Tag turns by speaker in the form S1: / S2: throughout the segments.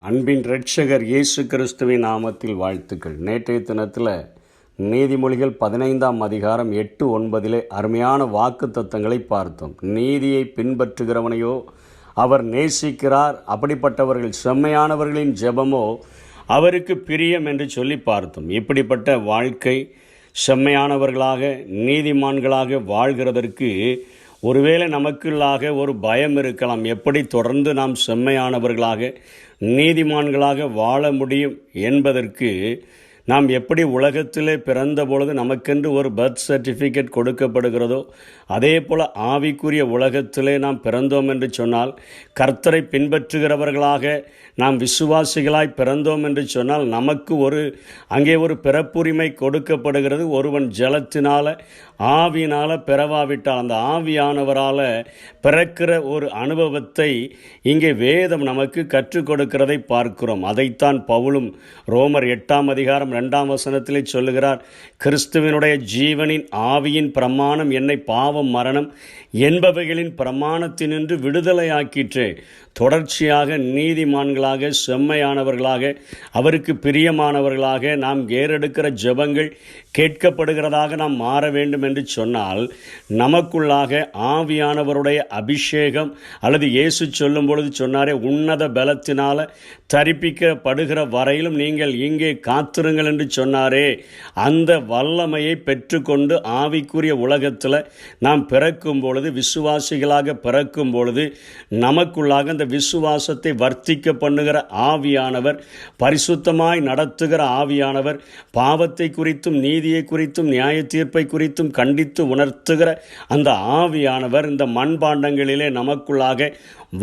S1: அன்பின் இரட்சகர் இயேசு கிறிஸ்துவின் நாமத்தில் வாழ்த்துக்கள். நேற்றைய தினத்தில் நீதிமொழிகள் 15ஆம் அதிகாரம் 8-9 அருமையான வாக்கு தத்தங்களை பார்த்தோம். நீதியை பின்பற்றுகிறவனையோ அவர் நேசிக்கிறார், அப்படிப்பட்டவர்கள் செம்மையானவர்களின் ஜெபமோ அவருக்கு பிரியம் என்று சொல்லி பார்த்தோம். இப்படிப்பட்ட வாழ்க்கை செம்மையானவர்களாக நீதிமான்களாக வாழ்கிறதற்கு ஒருவேளை நமக்குள்ளாக ஒரு பயம் இருக்கலாம். எப்படி தொடர்ந்து நாம் செம்மையானவர்களாக நீதிமான்களாக வாழ முடியும் என்பதற்கு நாம் எப்படி உலகத்திலே பிறந்த பொழுது நமக்கென்று ஒரு பர்த் சர்டிஃபிகேட் கொடுக்கப்படுகிறதோ அதே போல் ஆவிக்குரிய உலகத்திலே நாம் பிறந்தோம் என்று சொன்னால், கர்த்தரை பின்பற்றுகிறவர்களாக நாம் விசுவாசிகளாய் பிறந்தோம் என்று சொன்னால் நமக்கு அங்கே ஒரு பிறப்புரிமை கொடுக்கப்படுகிறது. ஒருவன் ஜலத்தினால் ஆவியினால் பிறவாவிட்டால் அந்த ஆவியானவரால் பிறக்கிற ஒரு அனுபவத்தை இங்கே வேதம் நமக்கு கற்றுக் கொடுக்கிறதை பார்க்கிறோம். அதைத்தான் பவுலும் ரோமர் 8ஆம் அதிகாரம் 2ஆம் வசனத்திலே சொல்லுகிறார். கிறிஸ்துவினுடைய ஜீவனின் ஆவியின் பிரமாணம் என்னை பாவம் மரணம் என்பவைகளின் பிரமாணத்தினின்று விடுதலையாக்கிற்றே. தொடர்ச்சியாக நீதிமான்களாக செம்மையானவர்களாக அவருக்கு பிரியமானவர்களாக நாம் ஏறெடுக்கிற ஜெபங்கள் கேட்கப்படுகிறதாக நாம் மாற வேண்டும் என்று சொன்னால், நமக்குள்ளாக ஆவியானவருடைய அபிஷேகம் அல்லது இயேசு சொல்லும் பொழுது சொன்னாரே, உன்னத பலத்தினால் தரிப்பிக்கப்படுகிற வரையிலும் நீங்கள் இங்கே காத்திருங்கள் என்று சொன்னாரே, அந்த வல்லமையை பெற்றுக்கொண்டு ஆவிக்குரிய உலகத்தில் நாம் பிறக்கும் பொழுது, விசுவாசிகளாக பிறக்கும் பொழுது நமக்குள்ளாக அந்த விசுவாசத்தை வர்த்திக்க பண்ணுகிற ஆவியானவர், பரிசுத்தமாய் நடத்துகிற ஆவியானவர், பாவத்தை குறித்தும் நீதியை குறித்தும் நியாய தீர்ப்பை குறித்தும் கண்டித்து உணர்த்துகிற அந்த ஆவியானவர் இந்த மண்பாண்டங்களிலே நமக்குள்ளாக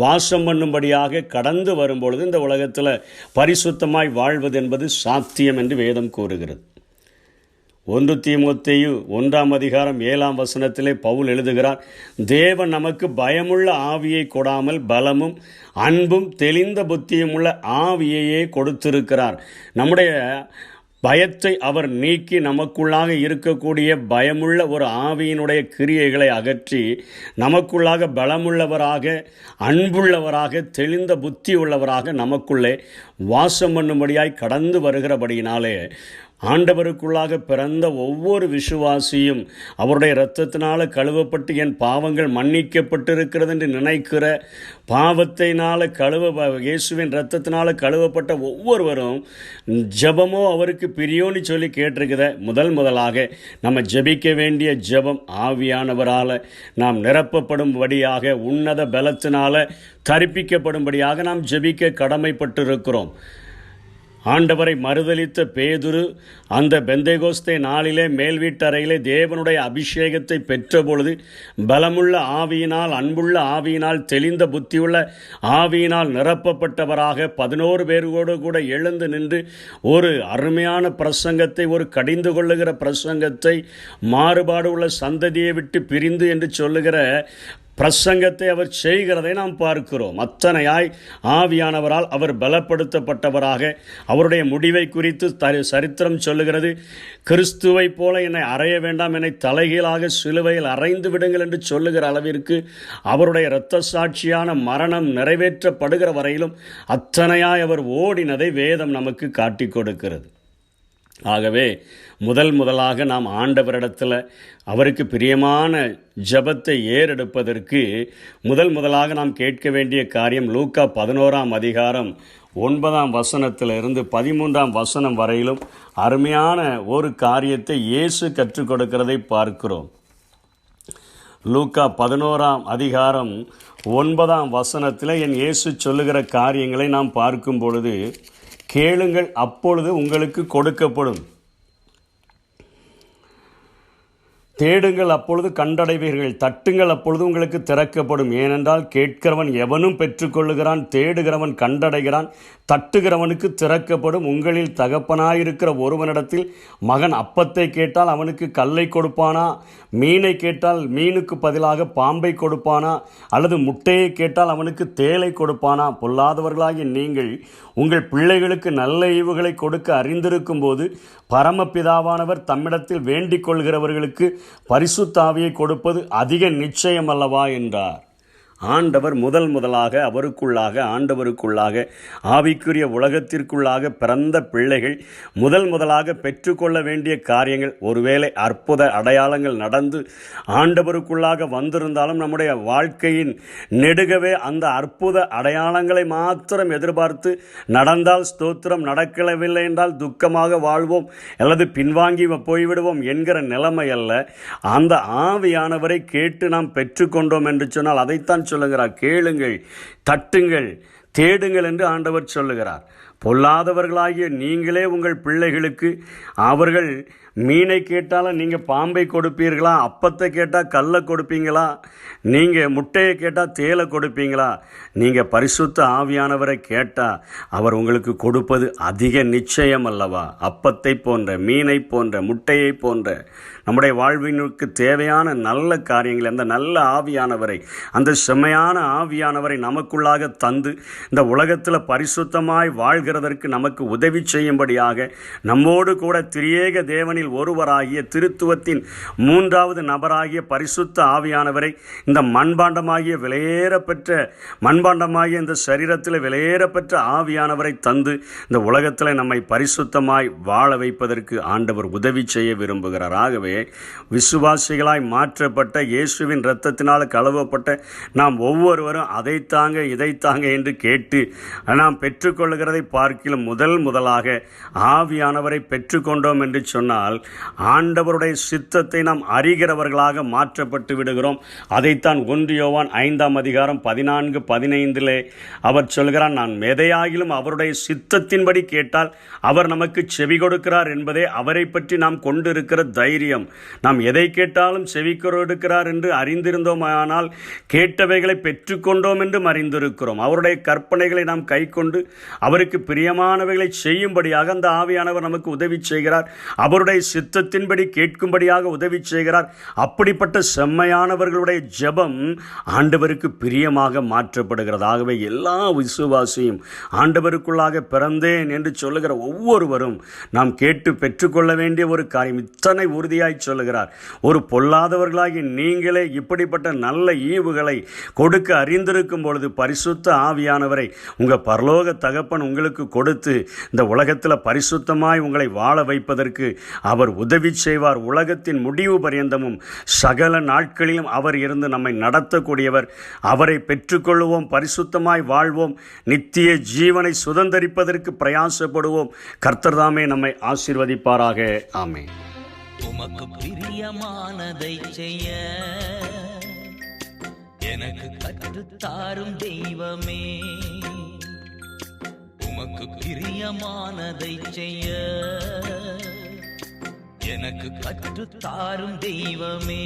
S1: வாசம் பண்ணும்படியாக கடந்து வரும்பொழுது இந்த உலகத்தில் பரிசுத்தமாய் வாழ்வது என்பது சாத்தியம் என்று வேதம் கூறுகிறது. 1 தீமோத்தேயு 1ஆம் அதிகாரம் 7ஆம் வசனத்திலே பவுல் எழுதுகிறார், தேவன் நமக்கு பயமுள்ள ஆவியை கொடாமல் பலமும் அன்பும் தெளிந்த புத்தியும் உள்ள ஆவியையே கொடுத்திருக்கிறார். நம்முடைய பயத்தை அவர் நீக்கி நமக்குள்ளாக இருக்கக்கூடிய பயமுள்ள ஒரு ஆவியினுடைய கிரியைகளை அகற்றி நமக்குள்ளாக பலமுள்ளவராக அன்புள்ளவராக தெளிந்த புத்தி உள்ளவராக நமக்குள்ளே வாசம் பண்ணும்படியாய் கடந்து வருகிறபடியினாலே ஆண்டவருக்குள்ளாக பிறந்த ஒவ்வொரு விசுவாசியும் அவருடைய இரத்தத்தினால் கழுவப்பட்டு என் பாவங்கள் மன்னிக்கப்பட்டிருக்கிறது என்று நினைக்கிற, பாவத்தினால் இயேசுவின் இரத்தத்தினால் கழுவப்பட்ட ஒவ்வொருவரும் ஜெபமோ அவருக்கு பிரியோன்னு சொல்லி கேட்டிருக்குத. முதலாக நம்ம ஜெபிக்க வேண்டிய ஜெபம் ஆவியானவரால் நாம் நிரப்பப்படும்படியாக உன்னத பலத்தினால் தரிப்பிக்கப்படும்படியாக நாம் ஜெபிக்க கடமைப்பட்டிருக்கிறோம். ஆண்டவரை மறுதலித்த பேதுரு அந்த பெந்தேகோஸ்தே நாளிலே மேல் வீட்டறையிலே தேவனுடைய அபிஷேகத்தை பெற்ற பொழுது பலமுள்ள ஆவியினால் அன்புள்ள ஆவியினால் தெளிந்த புத்தியுள்ள ஆவியினால் நிரப்பப்பட்டவராக 11 பேரோடு கூட எழுந்து நின்று ஒரு அருமையான பிரசங்கத்தை, ஒரு கடிந்து கொள்ளுகிற பிரசங்கத்தை, மாறுபாடு உள்ள சந்ததியை விட்டு பிரிந்து என்று சொல்லுகிற பிரசங்கத்தை அவர் செய்கிறதை நாம் பார்க்கிறோம். அத்தனையாய் ஆவியானவரால் அவர் பலப்படுத்தப்பட்டவராக அவருடைய முடிவை குறித்து சரித்திரம் சொல்லுகிறது. கிறிஸ்துவை போல என்னை அறைய வேண்டாம், என்னை தலைகீழாக சிலுவையில் அறைந்து விடுங்கள் என்று சொல்லுகிற அளவிற்கு அவருடைய இரத்த சாட்சியான மரணம் நிறைவேற்றப்படுகிற வரையிலும் அத்தனையாய் அவர் ஓடினதை வேதம் நமக்கு காட்டி கொடுக்கிறது. ஆகவே முதலாக நாம் ஆண்டவரிடத்தில் அவருக்கு பிரியமான ஜெபத்தை ஏறெடுப்பதற்கு முதலாக நாம் கேட்க வேண்டிய காரியம் லூக்கா 11ஆம் அதிகாரம் 9ஆம் வசனத்திலிருந்து 13ஆம் வசனம் வரையிலும் அருமையான ஒரு காரியத்தை இயேசு கற்றுக் கொடுக்கிறதை பார்க்கிறோம். லூக்கா 11ஆம் அதிகாரம் 9ஆம் வசனத்தில் என் இயேசு சொல்லுகிற காரியங்களை நாம் பார்க்கும் பொழுது, கேளுங்கள் அப்பொழுது உங்களுக்கு கொடுக்கப்படும், தேடுங்கள் அப்பொழுது கண்டடைவீர்கள், தட்டுங்கள் அப்பொழுது உங்களுக்கு திறக்கப்படும். ஏனென்றால் கேட்கிறவன் எவனும் பெற்றுக்கொள்ளுகிறான், தேடுகிறவன் கண்டடைகிறான், தட்டுகிறவனுக்கு திறக்கப்படும். உங்களில் தகப்பனாயிருக்கிற ஒருவனிடத்தில் மகன் அப்பத்தை கேட்டால் அவனுக்கு கல்லை கொடுப்பானா? மீனை கேட்டால் மீனுக்கு பதிலாக பாம்பை கொடுப்பானா? அல்லது முட்டையை கேட்டால் அவனுக்கு தேளை கொடுப்பானா? பொல்லாதவர்களாகிய நீங்கள் உங்கள் பிள்ளைகளுக்கு நல்ல ஈவுகளை கொடுக்க அறிந்திருக்கும் போது பரமபிதாவானவர் தம்மிடத்தில் வேண்டிக் கொள்கிறவர்களுக்கு பரிசுத்த ஆவியை கொடுப்பது அதிக நிச்சயம் அல்லவா என்றார். ஆண்டவர் முதலாக ஆண்டவருக்குள்ளாக ஆவிக்குரிய உலகத்திற்குள்ளாக பிறந்த பிள்ளைகள் முதலாக பெற்றுக்கொள்ள வேண்டிய காரியங்கள், ஒருவேளை அற்புத அடையாளங்கள் நடந்து ஆண்டவருக்குள்ளாக வந்திருந்தாலும் நம்முடைய வாழ்க்கையின் நெடுகவே அந்த அற்புத அடையாளங்களை மாத்திரம் எதிர்பார்த்து நடந்தால் ஸ்தோத்திரம், நடக்கவில்லை என்றால் துக்கமாக வாழ்வோம் அல்லது பின்வாங்கி போய்விடுவோம் என்கிற நிலைமை அல்ல. அந்த ஆவியானவரை கேட்டு நாம் பெற்றுக்கொண்டோம் என்று சொன்னால் அதைத்தான் சொல்லுகிறார். கேளுங்கள், தட்டுங்கள், தேடுங்கள் என்று ஆண்டவர் சொல்லுகிறார். பொல்லாதவர்களாகிய நீங்களே உங்கள் பிள்ளைகளுக்கு அவர்கள் மீனை கேட்டாலும் நீங்கள் பாம்பை கொடுப்பீர்களா? அப்பத்தை கேட்டால் கல்லை கொடுப்பீங்களா? நீங்கள் முட்டையை கேட்டால் தேலை கொடுப்பீங்களா? நீங்கள் பரிசுத்த ஆவியானவரை கேட்டால் அவர் உங்களுக்கு கொடுப்பது அதிக நிச்சயம் அல்லவா? அப்பத்தை போன்ற, மீனை போன்ற, முட்டையை போன்ற நம்முடைய வாழ்வினுக்கு தேவையான நல்ல காரியங்களை அந்த நல்ல ஆவியானவரை, அந்த செம்மையான ஆவியானவரை நமக்குள்ளாக தந்து இந்த உலகத்தில் பரிசுத்தமாய் வாழ்கிறதற்கு நமக்கு உதவி செய்யும்படியாக நம்மோடு கூட திரியேக தேவனில் ஒருவராகிய திருத்துவத்தின் மூன்றாவது நபராகிய பரிசுத்த ஆவியானவரை இந்த மண்பாண்டமாகிய விலையேறப்பெற்ற மண்பாண்டமாகிய இந்த சரீரத்தில் விலையேறப்பெற்ற ஆவியானவரை தந்து இந்த உலகத்தில் நம்மை பரிசுத்தமாய் வாழ வைப்பதற்கு ஆண்டவர் உதவி செய்ய விரும்புகிறார். ஆகவே விசுவாசிகளாய் மாற்றப்பட்ட இயேசுவின் இரத்தத்தினால் கழுவப்பட்ட நாம் ஒவ்வொருவரும் அதை தாங்க இதை தாங்க என்று கேட்டு நாம் பெற்றுக்கொள்கிறதை பார்க்கிலும் முதலாக ஆவியானவரை பெற்றுக்கொண்டோம் என்று சொன்னால் ஆண்டவருடைய சித்தத்தை நாம் அறிகிறவர்களாக மாற்றப்பட்டு விடுகிறோம். அதைத்தான் 1 யோவான் 5:14-15 அவர் சொல்கிறார், நான் எதையாகிலும் அவருடைய சித்தத்தின்படி கேட்டால் அவர் நமக்கு செவி கொடுக்கிறார் என்பதே அவரை பற்றி நாம் கொண்டிருக்கிற தைரியம். நாம் எதை கேட்டாலும் செவி கொடுக்கிறார் என்று அறிந்திருந்தோமானால் கேட்டவைகளை பெற்றுக்கொண்டோம் என்றும் அறிந்திருக்கிறோம். அவருடைய கற்பனைகளை நாம் கை கொண்டு அவருக்கு பிரியமானவைகளை செய்யும்படியாக அந்த ஆவியானவர் நமக்கு உதவி செய்கிறார். அவருடைய சித்தத்தின்படி கேட்கும்படியாக உதவி செய்கிறார். அப்படிப்பட்ட செம்மையானவர்களுடைய ஜெபம் ஆண்டவருக்கு பிரியமாக மாற்றப்படுகிறது. ஆகவே எல்லா விசுவாசியும் ஆண்டவருக்குள்ளாக பிறந்தேன் என்று சொல்லுகிற ஒவ்வொருவரும் நாம் கேட்டு பெற்றுக்கொள்ள வேண்டிய ஒரு காரியம். இத்தனை உறுதியாய் சொல்லுகிறார், ஒரு பொல்லாதவர்களாகி நீங்களே இப்படிப்பட்ட நல்ல ஈவுகளை கொடுக்க அறிந்திருக்கும் பொழுது பரிசுத்த ஆவியானவரை உங்கள் பரலோக தகப்பன் உங்களுக்கு கொடுத்து இந்த உலகத்தில் பரிசுத்தமாய் உங்களை வாழ வைப்பதற்கு அவர் உதவி செய்வார். உலகத்தின் முடிவு பரியந்தமும் சகல நாட்களிலும் அவர் இருந்து நம்மை நடத்தக்கூடியவர். அவரை பெற்றுக்கொள்வோம், பரிசுத்தமாய் வாழ்வோம், நித்திய ஜீவனை சுதந்தரிப்பதற்கு பிரயாசப்படுவோம். கர்த்தர் தாமே நம்மை ஆசீர்வதிப்பாராக. ஆமென்.
S2: உமக்கு பிரியமானதை செய்ய எனக்கு கற்றுத்தாரும் தெய்வமே. உமக்கு பிரியமானதை செய்ய எனக்கு கற்றுத்தாரும் தெய்வமே.